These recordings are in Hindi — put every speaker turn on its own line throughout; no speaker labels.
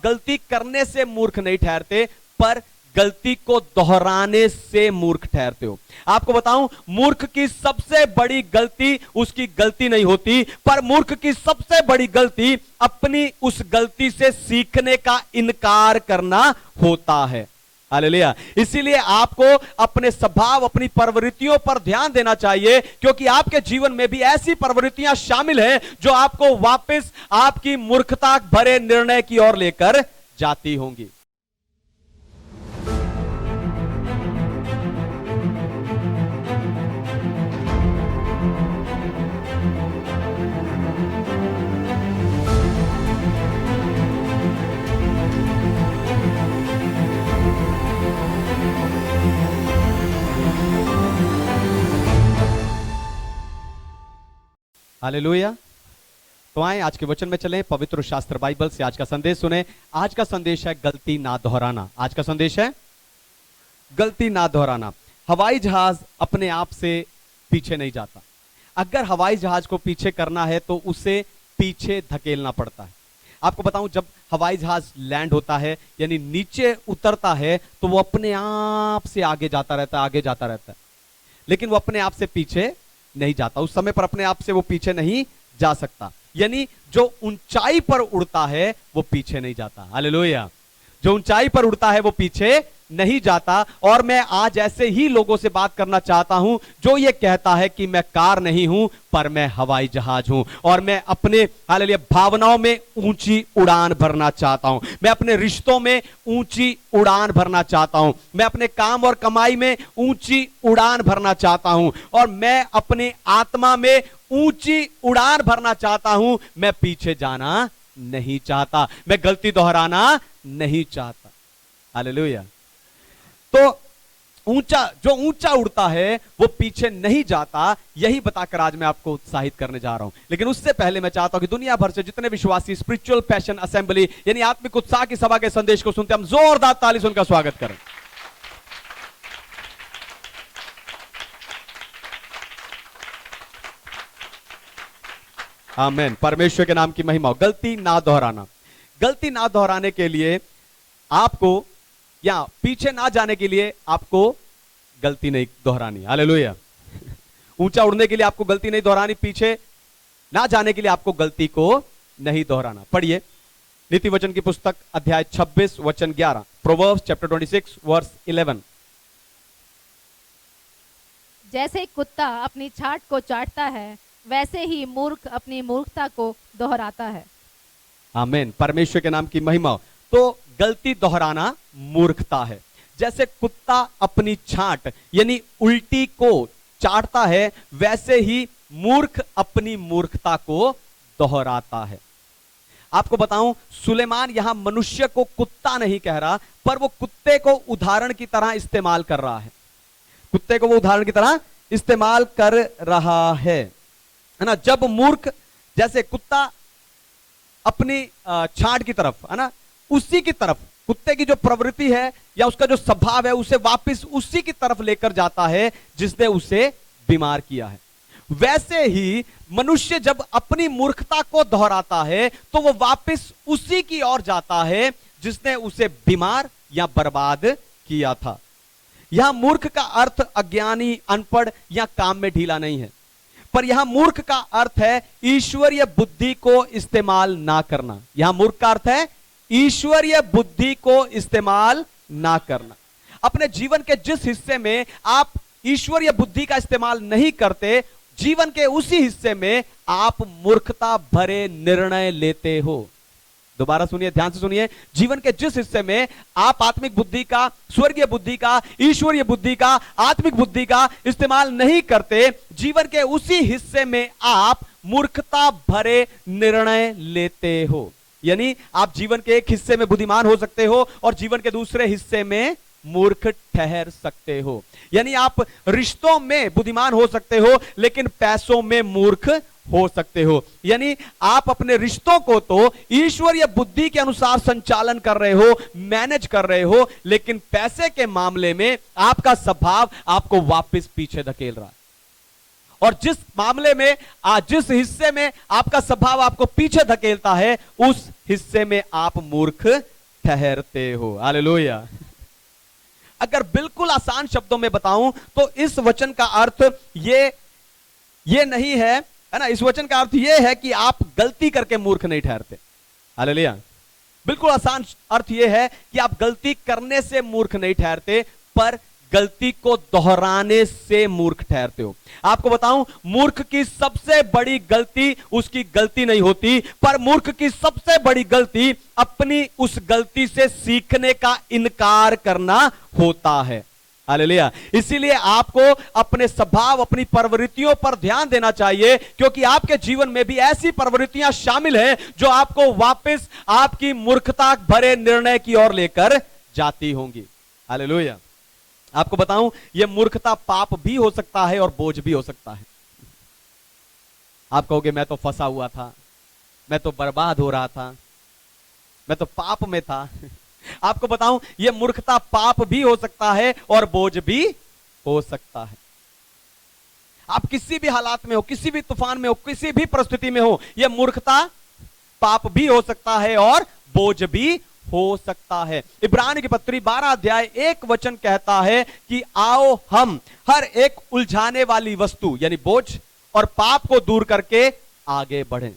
आप गलती करने से मूर्ख नहीं ठहरते, पर गलती को दोहराने से मूर्ख ठहरते हो। आपको बताऊं, मूर्ख की सबसे बड़ी गलती उसकी गलती नहीं होती, पर मूर्ख की सबसे बड़ी गलती अपनी उस गलती से सीखने का इनकार करना होता है। हालेलुया। इसीलिए आपको अपने स्वभाव, अपनी प्रवृत्तियों पर ध्यान देना चाहिए, क्योंकि आपके जीवन में भी ऐसी प्रवृत्तियां शामिल हैं जो आपको वापस आपकी मूर्खता भरे निर्णय की ओर लेकर जाती होंगी। हालेलुया। तो आए आज के वचन में चलें, पवित्र शास्त्र बाइबल से आज का संदेश सुने। आज का संदेश है गलती ना दोहराना। आज का संदेश है गलती ना दोहराना। हवाई जहाज अपने आप से पीछे नहीं जाता। अगर हवाई जहाज को पीछे करना है तो उसे पीछे धकेलना पड़ता है। आपको बताऊं, जब हवाई जहाज लैंड होता है यानी नीचे उतरता है तो वो अपने आप से आगे जाता रहता है, आगे जाता रहता है, लेकिन वो अपने आप से पीछे नहीं जाता। उस समय पर अपने आप से वो पीछे नहीं जा सकता। यानी जो ऊंचाई पर उड़ता है वो पीछे नहीं जाता। हालेलुया। जो ऊंचाई पर उड़ता है वो पीछे नहीं जाता। और मैं आज ऐसे ही लोगों से बात करना चाहता हूं जो ये कहता है कि मैं कार नहीं हूं पर मैं हवाई जहाज हूं, और मैं अपने हालेलुया भावनाओं में ऊंची उड़ान भरना चाहता हूं, मैं अपने रिश्तों में ऊंची उड़ान भरना चाहता हूं, मैं अपने काम और कमाई में ऊंची उड़ान भरना चाहता हूं, और मैं अपनी आत्मा में ऊंची उड़ान भरना चाहता हूं। मैं पीछे जाना नहीं चाहता, मैं गलती दोहराना नहीं चाहता। हालेलुया। तो जो ऊंचा उड़ता है वो पीछे नहीं जाता, यही बताकर आज मैं आपको उत्साहित करने जा रहा हूं। लेकिन उससे पहले मैं चाहता हूं कि दुनिया भर से जितने विश्वासी स्पिरिचुअल पैशन असेंबली यानी आत्मिक उत्साह की सभा के संदेश को सुनते, हम जोरदार ताली से उनका स्वागत करें। आमीन। परमेश्वर के नाम की महिमा हो। गलती ना दोहराना। गलती ना दोहराने के लिए आपको, या पीछे ना जाने के लिए आपको गलती नहीं दोहरानी। हालेलुया। ऊंचा उड़ने के लिए आपको गलती नहीं दोहरानी, पीछे ना जाने के लिए आपको गलती को नहीं दोहराना। पढ़िए नीति वचन की पुस्तक अध्याय 26 वचन 11, प्रोवर्ब्स चैप्टर 26 वर्स 11।
जैसे कुत्ता अपनी छाट को चाटता है, वैसे ही मूर्ख अपनी मूर्खता को दोहराता है।
आमीन। परमेश्वर के नाम की महिमा। तो गलती दोहराना मूर्खता है। जैसे कुत्ता अपनी छांट यानी उल्टी को चाटता है, वैसे ही मूर्ख अपनी मूर्खता को दोहराता है। आपको बताऊं, सुलेमान यहां मनुष्य को कुत्ता नहीं कह रहा, पर वो कुत्ते को उदाहरण की तरह इस्तेमाल कर रहा है। कुत्ते को वो उदाहरण की तरह इस्तेमाल कर रहा है ना। जब मूर्ख, जैसे कुत्ता अपनी छांट की तरफ, है ना, उसी की तरफ कुत्ते की जो प्रवृत्ति है या उसका जो स्वभाव है उसे वापस उसी की तरफ लेकर जाता है जिसने उसे बीमार किया है, वैसे ही मनुष्य जब अपनी मूर्खता को दोहराता है तो वो वापस उसी की ओर जाता है जिसने उसे बीमार या बर्बाद किया था। यहां मूर्ख का अर्थ अज्ञानी, अनपढ़ या काम में ढीला नहीं है, पर यहां मूर्ख का अर्थ है ईश्वरीय बुद्धि को इस्तेमाल ना करना। यहां मूर्ख का अर्थ है ईश्वरीय बुद्धि को इस्तेमाल ना करना। अपने जीवन के जिस हिस्से में आप ईश्वरीय बुद्धि का इस्तेमाल नहीं करते, जीवन के उसी हिस्से में आप मूर्खता भरे निर्णय लेते हो। दोबारा सुनिए, ध्यान से सुनिए। जीवन के जिस हिस्से में आप आत्मिक बुद्धि का, स्वर्गीय बुद्धि का, ईश्वरीय बुद्धि का, आत्मिक बुद्धि का इस्तेमाल नहीं करते, जीवन के उसी हिस्से में आप मूर्खता भरे निर्णय लेते हो। यानी आप जीवन के एक हिस्से में बुद्धिमान हो सकते हो और जीवन के दूसरे हिस्से में मूर्ख ठहर सकते हो। यानी आप रिश्तों में बुद्धिमान हो सकते हो लेकिन पैसों में मूर्ख हो सकते हो। यानी आप अपने रिश्तों को तो ईश्वरीय बुद्धि के अनुसार संचालन कर रहे हो, मैनेज कर रहे हो, लेकिन पैसे के मामले में आपका स्वभाव आपको वापस पीछे धकेल रहा है। और जिस मामले में जिस हिस्से में आपका स्वभाव आपको पीछे धकेलता है, उस हिस्से में आप मूर्ख ठहरते हो। हालेलुया। अगर बिल्कुल आसान शब्दों में बताऊं तो इस वचन का अर्थ ये नहीं है ना, इस वचन का अर्थ ये है कि आप गलती करके मूर्ख नहीं ठहरते। हालेलुया। बिल्कुल आसान अर्थ यह है कि आप गलती करने से मूर्ख नहीं ठहरते, पर गलती को दोहराने से मूर्ख ठहरते हो। आपको बताऊं, मूर्ख की सबसे बड़ी गलती उसकी गलती नहीं होती, पर मूर्ख की सबसे बड़ी गलती अपनी उस गलती से सीखने का इनकार करना होता है। हालेलुया। इसीलिए आपको अपने स्वभाव, अपनी प्रवृत्तियों पर ध्यान देना चाहिए, क्योंकि आपके जीवन में भी ऐसी प्रवृत्तियां शामिल हैं जो आपको वापस आपकी मूर्खता भरे निर्णय की ओर लेकर जाती होंगी। हालेलुया। आपको बताऊं, यह मूर्खता पाप भी हो सकता है और बोझ भी हो सकता है। आप कहोगे मैं तो फंसा हुआ था, मैं तो बर्बाद हो रहा था, मैं तो पाप में था। आपको बताऊं, यह मूर्खता पाप भी हो सकता है और बोझ भी हो सकता है। आप किसी भी हालात में हो, किसी भी तूफान में हो, किसी भी परिस्थिति में हो, यह मूर्खता पाप भी हो सकता है और बोझ भी हो सकता है। इब्रानी की पत्री 12 अध्याय 1 वचन कहता है कि आओ हम हर एक उलझाने वाली वस्तु यानी बोझ और पाप को दूर करके आगे बढ़ें।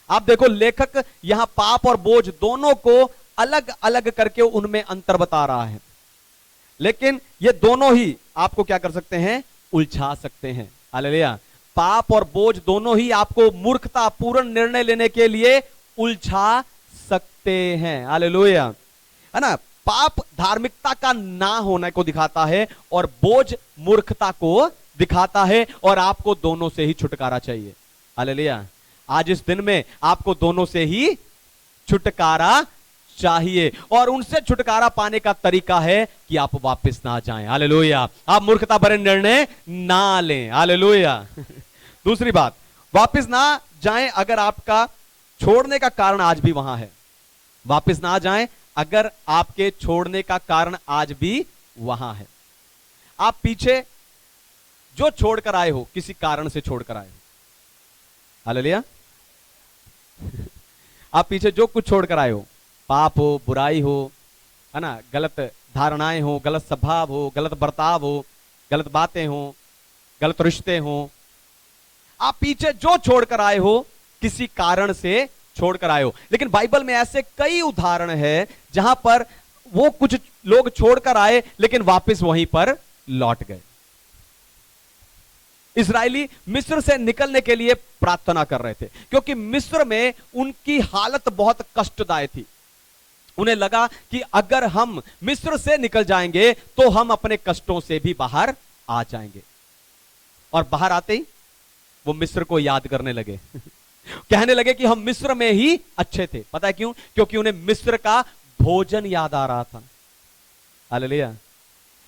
आप देखो, लेखक यहां पाप और बोझ दोनों को अलग अलग करके उनमें अंतर बता रहा है, लेकिन ये दोनों ही आपको क्या कर सकते हैं, उलझा सकते हैं। हालेलुया। पाप और बोझ दोनों ही आपको मूर्खता पूर्ण निर्णय लेने के लिए उलझा सकते हैं। हालेलुया। है ना। पाप धार्मिकता का ना होने को दिखाता है और बोझ मूर्खता को दिखाता है, और आपको दोनों से ही छुटकारा चाहिए। हालेलुया। आज इस दिन में आपको दोनों से ही छुटकारा चाहिए, और उनसे छुटकारा पाने का तरीका है कि आप वापस ना जाएं। हालेलुया। आप मूर्खता भरे निर्णय ना लें। हालेलुया। दूसरी बात, वापस ना जाएं अगर आपका छोड़ने का कारण आज भी वहां है। वापस ना जाएं अगर आपके छोड़ने का कारण आज भी वहां है। आप पीछे जो छोड़कर आए हो, किसी कारण से छोड़कर आए हो। हालेलुया। आप पीछे जो कुछ छोड़कर आए हो, पाप हो, बुराई हो, है ना, गलत धारणाएं हो, गलत स्वभाव हो, गलत बर्ताव हो, गलत बातें हो, गलत रिश्ते हो, आप पीछे जो छोड़कर आए हो किसी कारण से छोड़कर आए हो। लेकिन बाइबल में ऐसे कई उदाहरण हैं जहां पर वो कुछ लोग छोड़कर आए लेकिन वापस वहीं पर लौट गए। इस्राएली मिस्र से निकलने के लिए प्रार्थना कर रहे थे, क्योंकि मिस्र में उनकी हालत बहुत कष्टदायक थी। उन्हें लगा कि अगर हम मिस्र से निकल जाएंगे तो हम अपने कष्टों से भी बाहर आ जाएंगे। और बाहर आते ही वो मिस्र को याद करने लगे। कहने लगे कि हम मिस्र में ही अच्छे थे। पता है क्यों? क्योंकि उन्हें मिस्र का भोजन याद आ रहा था। हालेलुया।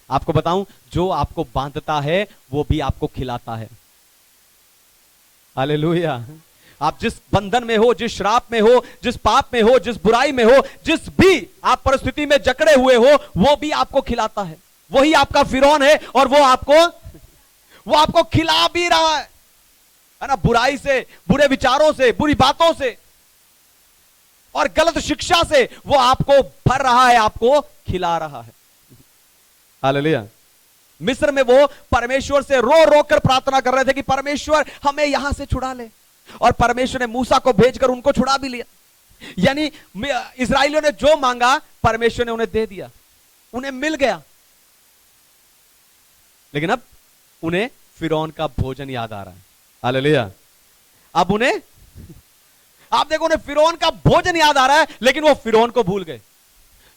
आपको बताऊं, जो आपको बांधता है वो भी आपको खिलाता है। हालेलुया। आप जिस बंधन में हो, जिस श्राप में हो, जिस पाप में हो, जिस बुराई में हो, जिस भी आप परिस्थिति में जकड़े हुए हो, वो भी आपको खिलाता है। वही आपका फिरौन है और वो आपको खिला भी रहा है ना, बुराई से, बुरे विचारों से, बुरी बातों से और गलत शिक्षा से वो आपको भर रहा है, आपको खिला रहा है। हालेलुया। मिस्र में वो परमेश्वर से रो रो कर प्रार्थना कर रहे थे कि परमेश्वर हमें यहां से छुड़ा ले, और परमेश्वर ने मूसा को भेजकर उनको छुड़ा भी लिया। यानी इस्राएलियों ने जो मांगा परमेश्वर ने उन्हें दे दिया, उन्हें मिल गया। लेकिन अब उन्हें फिरौन का भोजन याद आ रहा है। हालेलुया। अब आप देखो, उन्हें फिरौन का भोजन याद आ रहा है, लेकिन वो फिरौन को भूल गए।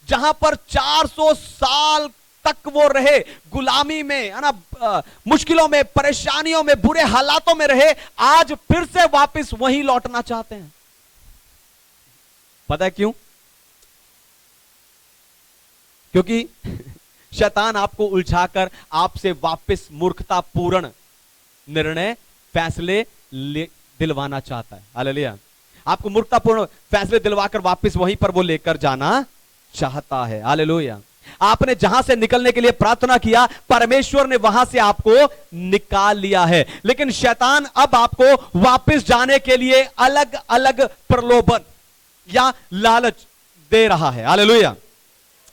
जहां पर 400 साल तक वो रहे गुलामी में, है ना, मुश्किलों में, परेशानियों में, बुरे हालातों में रहे, आज फिर से वापस वहीं लौटना चाहते हैं। पता है क्यों? क्योंकि शैतान आपको उलझाकर आपसे वापस मूर्खता पूर्ण निर्णय, फैसले दिलवाना चाहता है। हालेलुया। आपको मूर्खतापूर्ण फैसले दिलवाकर वापस वहीं पर वो लेकर जाना चाहता है। हालेलुया। आपने जहां से निकलने के लिए प्रार्थना किया, परमेश्वर ने वहां से आपको निकाल लिया है। लेकिन शैतान अब आपको वापस जाने के लिए अलग अलग प्रलोभन या लालच दे रहा है। हालेलुया।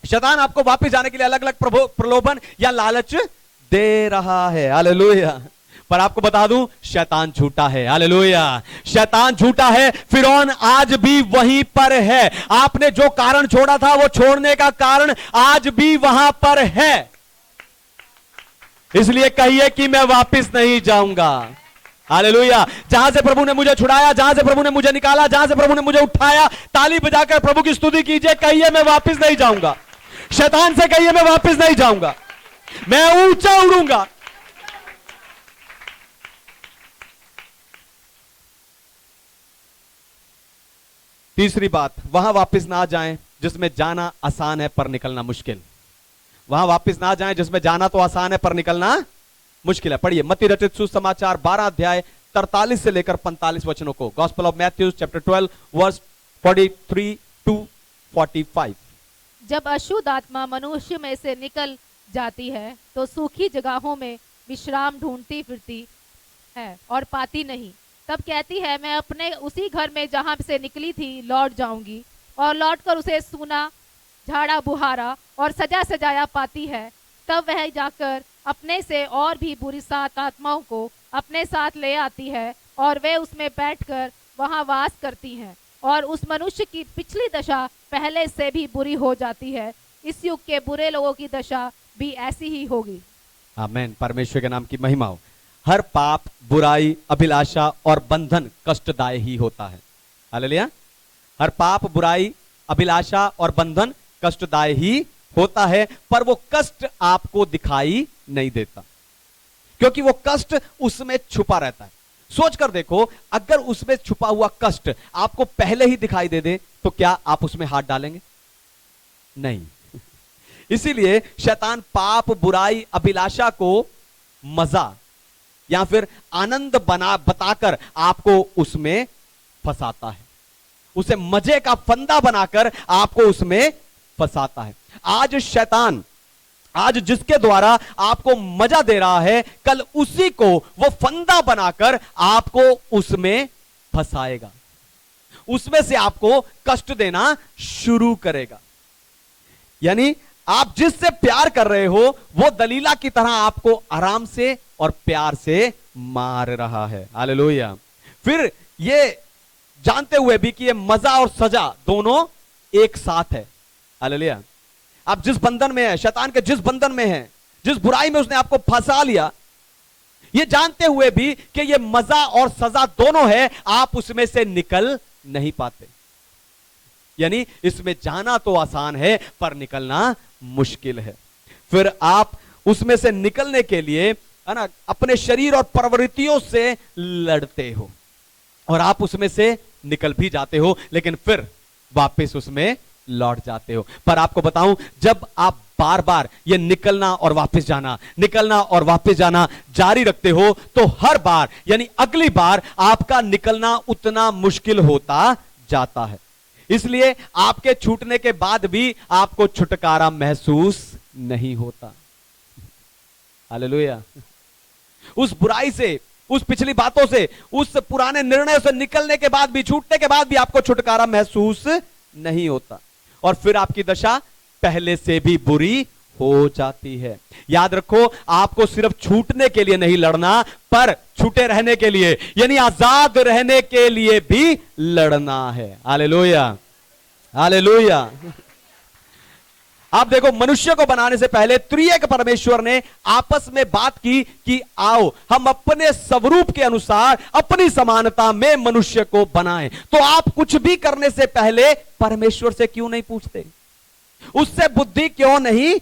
शैतान आपको वापस जाने के लिए अलग अलग प्रलोभन या लालच दे रहा है। हालेलुया। पर आपको बता दूं, शैतान झूठा है। हालेलुया। शैतान झूठा है। फिरौन आज भी वहीं पर है। आपने जो कारण छोड़ा था, वो छोड़ने का कारण आज भी वहां पर है। इसलिए कहिए कि मैं वापस नहीं जाऊंगा। हालेलुया। जहां से प्रभु ने मुझे छुड़ाया, जहां से प्रभु ने मुझे निकाला, जहां से प्रभु ने मुझे उठाया, ताली बजाकर प्रभु की स्तुति कीजिए। कहिए मैं वापस नहीं जाऊंगा। शैतान से कहिए मैं वापस नहीं जाऊंगा, मैं ऊंचा उड़ूंगा। तीसरी बात, वहां वापस ना जाएं जिसमें जाना आसान है पर निकलना मुश्किल। वहां वापस ना जाएं जिसमें जाना तो आसान है पर निकलना मुश्किल है। पढ़िए मत्ती रचित सुसमाचार 12 अध्याय 43 से लेकर 45 वचनों को। Gospel of Matthew chapter 12 verse 43 to 45।
जब अशुद्ध आत्मा मनुष्य में से निकल जाती है तो सूखी जगहों में विश्राम ढूंढती फिरती है और पाती नहीं। तब कहती है, मैं अपने उसी घर में जहां से निकली थी लौट जाऊंगी, और लौटकर उसे सूना, झाड़ा बुहारा और सजा सजाया पाती है। तब वह जाकर अपने से और भी बुरी 7 आत्माओं को अपने साथ ले आती है और वे उसमें बैठकर वहां वास करती हैं, और उस मनुष्य की पिछली दशा पहले से भी बुरी हो जाती है। इस युग के बुरे लोगों की दशा भी ऐसी ही होगी।
आमीन। परमेश्वर के नाम की महिमा हो। हर पाप, बुराई, अभिलाषा और बंधन कष्टदायी ही होता है। हालेलुया। हर पाप, बुराई, अभिलाषा और बंधन कष्टदायी ही होता है, पर वो कष्ट आपको दिखाई नहीं देता, क्योंकि वो कष्ट उसमें छुपा रहता है। सोच कर देखो, अगर उसमें छुपा हुआ कष्ट आपको पहले ही दिखाई दे दे तो क्या आप उसमें हाथ डालेंगे? नहीं। इसीलिए शैतान पाप, बुराई, अभिलाषा को मजा या फिर आनंद बताकर आपको उसमें फंसाता है, उसे मजे का फंदा बनाकर आपको उसमें फंसाता है। आज शैतान, आज जिसके द्वारा आपको मजा दे रहा है, कल उसी को वो फंदा बनाकर आपको उसमें फंसाएगा, उसमें से आपको कष्ट देना शुरू करेगा। यानी आप जिससे प्यार कर रहे हो वो दलीला की तरह आपको आराम से और प्यार से मार रहा है। हालेलुया। फिर ये जानते हुए भी कि ये मजा और सजा दोनों एक साथ है। हालेलुया। आप जिस बंधन में है, शैतान के जिस बंधन में है, जिस बुराई में उसने आपको फंसा लिया, ये जानते हुए भी कि ये मजा और सजा दोनों है, आप उसमें से निकल नहीं पाते। यानी इसमें जाना तो आसान है पर निकलना मुश्किल है। फिर आप उसमें से निकलने के लिए, है ना, अपने शरीर और प्रवृत्तियों से लड़ते हो, और आप उसमें से निकल भी जाते हो, लेकिन फिर वापस उसमें लौट जाते हो। पर आपको बताऊं, जब आप बार बार ये निकलना और वापस जाना, निकलना और वापस जाना जारी रखते हो, तो हर बार यानी अगली बार आपका निकलना उतना मुश्किल होता जाता है। इसलिए आपके छूटने के बाद भी आपको छुटकारा महसूस नहीं होता। हालेलुया। उस बुराई से, उस पिछली बातों से, उस पुराने निर्णय से निकलने के बाद भी, छूटने के बाद भी आपको छुटकारा महसूस नहीं होता, और फिर आपकी दशा पहले से भी बुरी हो जाती है। याद रखो, आपको सिर्फ छूटने के लिए नहीं लड़ना, पर छूटे रहने के लिए यानी आजाद रहने के लिए भी लड़ना है। हालेलुया। हालेलुया। आप देखो, मनुष्य को बनाने से पहले त्रिएक परमेश्वर ने आपस में बात की कि आओ हम अपने स्वरूप के अनुसार अपनी समानता में मनुष्य को बनाएं। तो आप कुछ भी करने से पहले परमेश्वर से क्यों नहीं पूछते? उससे बुद्धि क्यों नहीं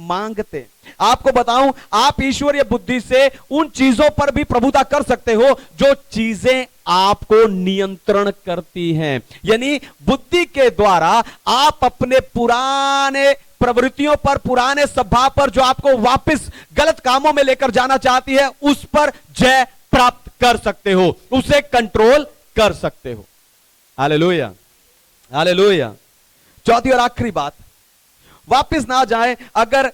मांगते? आपको बताऊं, आप ईश्वरीय बुद्धि से उन चीजों पर भी प्रभुता कर सकते हो जो चीजें आपको नियंत्रण करती हैं। यानी बुद्धि के द्वारा आप अपने पुराने प्रवृत्तियों पर, पुराने स्वभाव पर, जो आपको वापस गलत कामों में लेकर जाना चाहती है, उस पर जय प्राप्त कर सकते हो, उसे कंट्रोल कर सकते हो। हालेलुया। हालेलुया। चौथी और आखिरी बात, वापस ना जाए अगर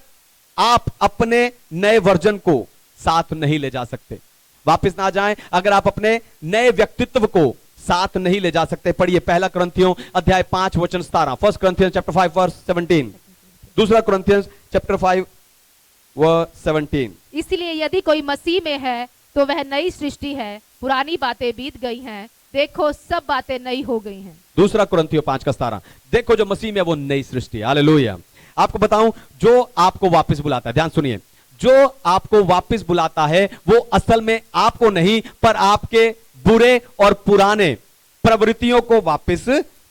आप अपने नए वर्जन को साथ नहीं ले जा सकते। वापस ना जाएं अगर आप अपने नए व्यक्तित्व को साथ नहीं ले जा सकते। पढ़िए पहला कुरिन्थियों अध्याय 5 वचन 17, फर्स्ट कुरिन्थियंस चैप्टर 5 वर्स 17, दूसरा कुरिन्थियंस चैप्टर 5 वर्स 17।
इसलिए यदि कोई मसीह में है तो वह नई सृष्टि है, पुरानी बातें बीत गई हैं, देखो सब बातें नई हो गई हैं।
दूसरा कुरिन्थियों 5 का 17, देखो जो मसीह में वो नई सृष्टि है। हालेलुया। आपको बताऊं, जो आपको वापस बुलाता है, ध्यान सुनिए, जो आपको वापस बुलाता है वो असल में आपको नहीं पर आपके बुरे और पुराने प्रवृत्तियों को वापस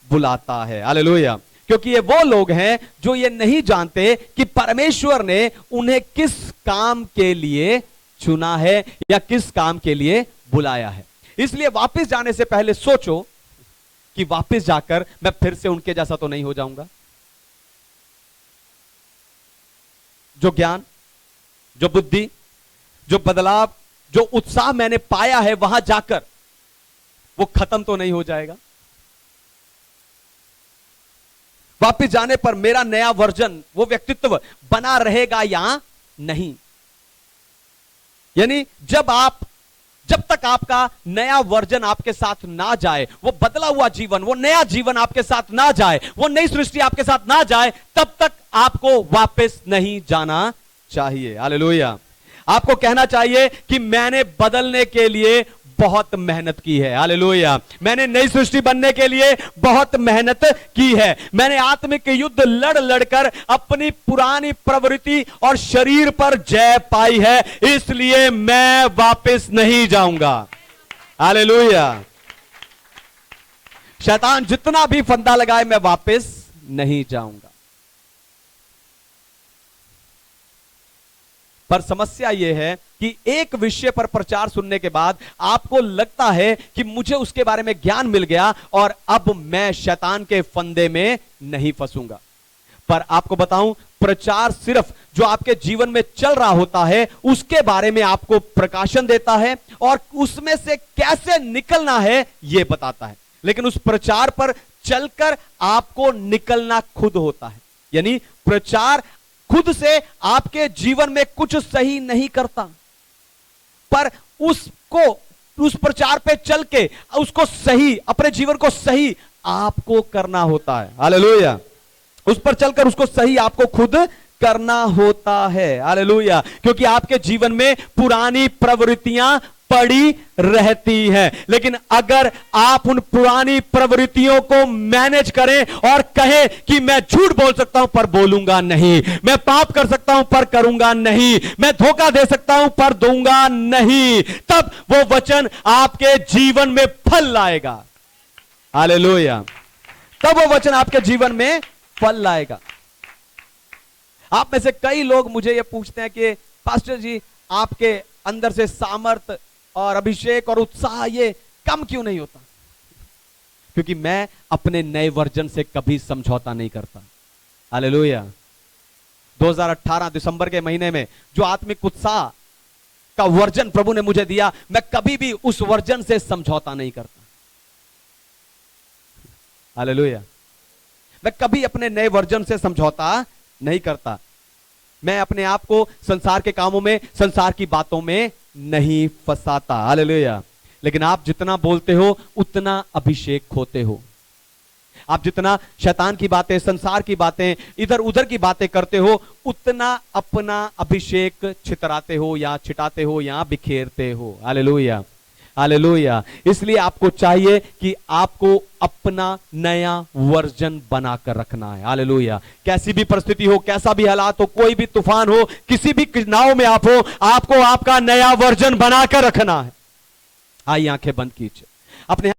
बुलाता है। हालेलुया। क्योंकि ये वो लोग हैं जो ये नहीं जानते कि परमेश्वर ने उन्हें किस काम के लिए चुना है या किस काम के लिए बुलाया है। इसलिए वापस जाने से पहले सोचो कि वापस जाकर मैं फिर से उनके जैसा तो नहीं हो जाऊंगा। जो ज्ञान, जो बुद्धि, जो बदलाव, जो उत्साह मैंने पाया है वहां जाकर वो खत्म तो नहीं हो जाएगा। वापस जाने पर मेरा नया वर्जन, वो व्यक्तित्व बना रहेगा या नहीं। यानी जब तक आपका नया वर्जन आपके साथ ना जाए, वो बदला हुआ जीवन, वो नया जीवन आपके साथ ना जाए, वो नई सृष्टि आपके साथ ना जाए, तब तक आपको वापस नहीं जाना चाहिए। हालेलुया। आपको कहना चाहिए कि मैंने बदलने के लिए बहुत मेहनत की है। हालेलुया। मैंने नई सृष्टि बनने के लिए बहुत मेहनत की है। मैंने आत्मिक युद्ध लड़ लड़कर अपनी पुरानी प्रवृत्ति और शरीर पर जय पाई है, इसलिए मैं वापस नहीं जाऊंगा। हालेलुया। शैतान जितना भी फंदा लगाए मैं वापस नहीं जाऊंगा। पर समस्या यह है कि एक विषय पर प्रचार सुनने के बाद आपको लगता है कि मुझे उसके बारे में ज्ञान मिल गया और अब मैं शैतान के फंदे में नहीं फंसूंगा। पर आपको बताऊं, प्रचार सिर्फ जो आपके जीवन में चल रहा होता है उसके बारे में आपको प्रकाशन देता है और उसमें से कैसे निकलना है यह बताता है, लेकिन उस प्रचार पर चलकर आपको निकलना खुद होता है। यानी प्रचार खुद से आपके जीवन में कुछ सही नहीं करता, पर उस प्रचार पे चल के उसको सही, अपने जीवन को सही आपको करना होता है। हालेलुया। उस पर चलकर उसको सही आपको खुद करना होता है। हालेलुया। क्योंकि आपके जीवन में पुरानी प्रवृत्तियां पड़ी रहती है, लेकिन अगर आप उन पुरानी प्रवृत्तियों को मैनेज करें और कहें कि मैं झूठ बोल सकता हूं पर बोलूंगा नहीं, मैं पाप कर सकता हूं पर करूंगा नहीं, मैं धोखा दे सकता हूं पर दूंगा नहीं, तब वो वचन आपके जीवन में फल लाएगा। हालेलुया। तब वो वचन आपके जीवन में फल लाएगा। आप में से कई लोग मुझे ये पूछते हैं कि पास्टर जी, आपके अंदर से सामर्थ और अभिषेक और उत्साह ये कम क्यों नहीं होता? क्योंकि मैं अपने नए वर्जन से कभी समझौता नहीं करता। हालेलुया। 2018 दिसंबर के महीने में जो आत्मिक उत्साह का वर्जन प्रभु ने मुझे दिया, मैं कभी भी उस वर्जन से समझौता नहीं करता। हालेलुया। मैं कभी अपने नए वर्जन से समझौता नहीं करता। मैं अपने आप को संसार के कामों में, संसार की बातों में नहीं फंसाता। हालेलुया। लेकिन आप जितना बोलते हो उतना अभिषेक खोते हो। आप जितना शैतान की बातें, संसार की बातें, इधर उधर की बातें करते हो, उतना अपना अभिषेक छितराते हो या छिटाते हो या बिखेरते हो। हालेलुया। हालेलुया। इसलिए आपको चाहिए कि आपको अपना नया वर्जन बनाकर रखना है। हालेलुया। कैसी भी परिस्थिति हो, कैसा भी हालात हो, कोई भी तूफान हो, किसी भी नाव में आप हो, आपको आपका नया वर्जन बनाकर रखना है। आइए आंखें बंद कीजिए, अपने